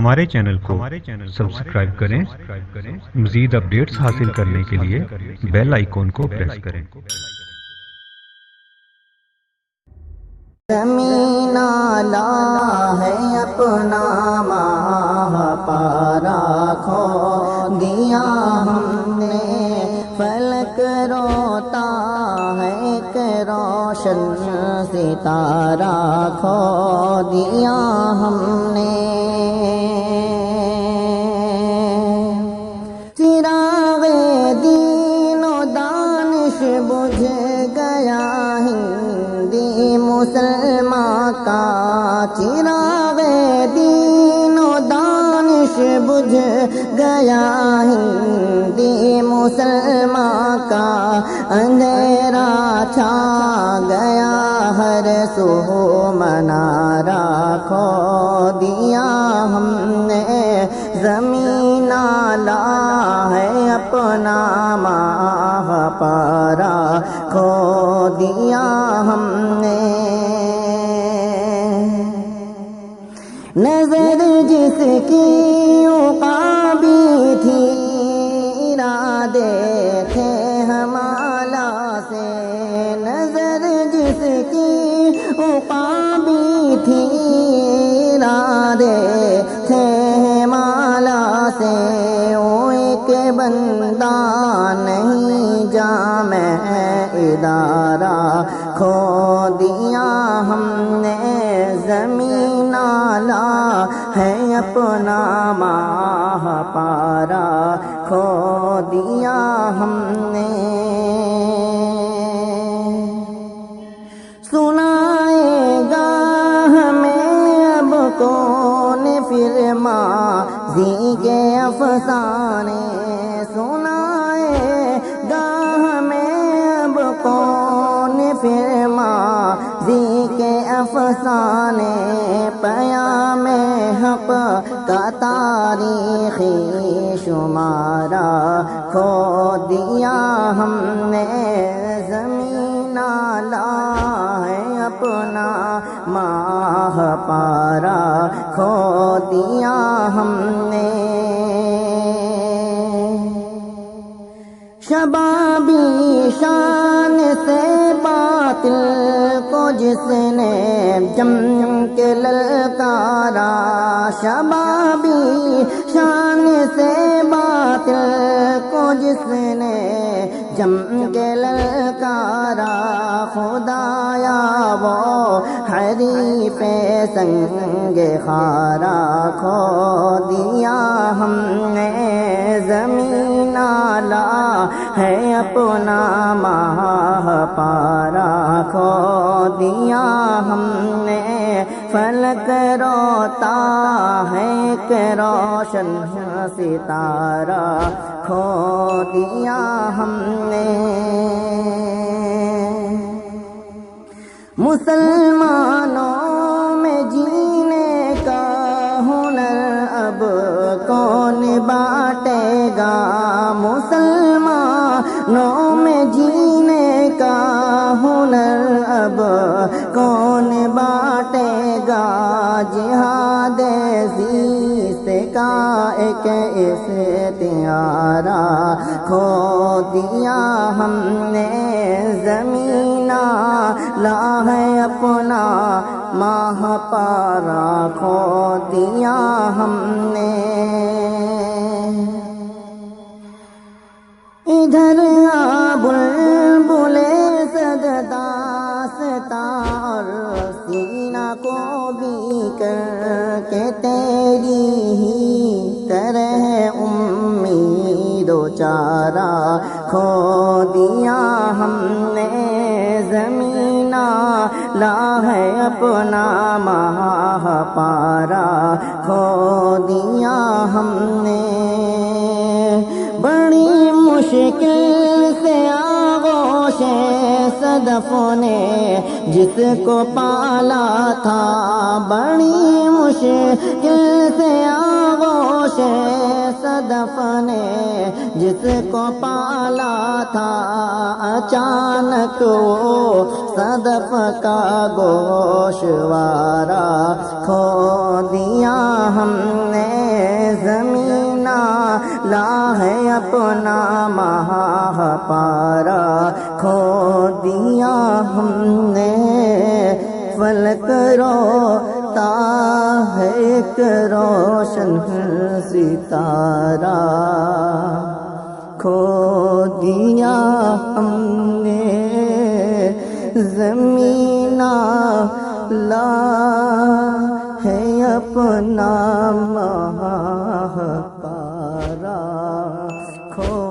ہمارے چینل کو سبسکرائب کریں، مزید اپڈیٹس حاصل کرنے کے لیے بیل آئیکن کو پریس کریں۔ زمین لا ہے اپنا ماہ پارا کھو دیا ہم نے، فلک روتا ہے ایک روشن ستارہ کھو دیا ہم نے۔ چراغ دین و دانش بجھ گیا ہندی مسلمان کا، چراغ دین و دانش بجھ گیا ہندی مسلمان کا، اندھیرا چھا گیا ہر سو منارہ کھو دیا ہم نے۔ زمین لا ہے اپنا ماہ پارا کھو دیا ہم نے۔ نظر جس کی عقابی تھی، ارادے تھے ہمالا سے، نظر جس کی عقابی تھی، ارادے تھے ہمالا سے، وہ ایک بندہ نہیں جامع ادارہ کھو دیا ہم نے۔ زمین لا ہے اپنا ماہ پارا کھو دیا ہم نے۔ سنائے گا ہمیں اب کون پھر ماضی کے افسانے، سنائے گا ہمیں اب کون پھر ماضی کے افسانے، پیام حق کا تاریخی شمارہ کھو دیا ہم نے۔ زمین لا ہے اپنا ماہ پارا کھو دیا ہم نے۔ شبابی شان سے باطل کو جس نے جم کے للکارا، شبابی شان سے باطل کو جس نے جم کے للکارا، خدایا وہ حریف سنگ خارا کھو دیا ہم نے۔ زمین لا ہے اپنا ماہ پارا کھو دیا ہم نے، فلک روتا ہے ایک روشن ستارہ کھو دیا ہم نے۔ مسلمانوں میں جینے کا ہنر اب کون بانٹے گا، مسلمانوں میں جینے کا ہنر اب کون بانٹے گا، جہاد زیست کا ایک استعارہ کھو دیا ہم نے۔ زمین لا ہے اپنا ماہ پارا کھو دیا ہم نے۔ ادھر بلبلے صد داستاں اور سینہ کو بھی کر کے تیری ہی طرح امید و چارہ کھو دیا ہم نے۔ زمین لا ہے اپنا ماہ پارا کھو دیا ہم نے۔ بڑی مشکل سے آغوش صدف نے جس کو پالا تھا، بڑی مشکل سے آغوش صدف نے جس کو پالا تھا، اچانک وہ صدف کا گوشوارہ کھو دیا ہم نے۔ لا ہے اپنا ماہ پارا، کھو دیا ہم نے فلک روتا ہے ایک روشن ستارہ، کھو دیا ہم نے زمین لا ہے اپنا ماہ پارا، کھو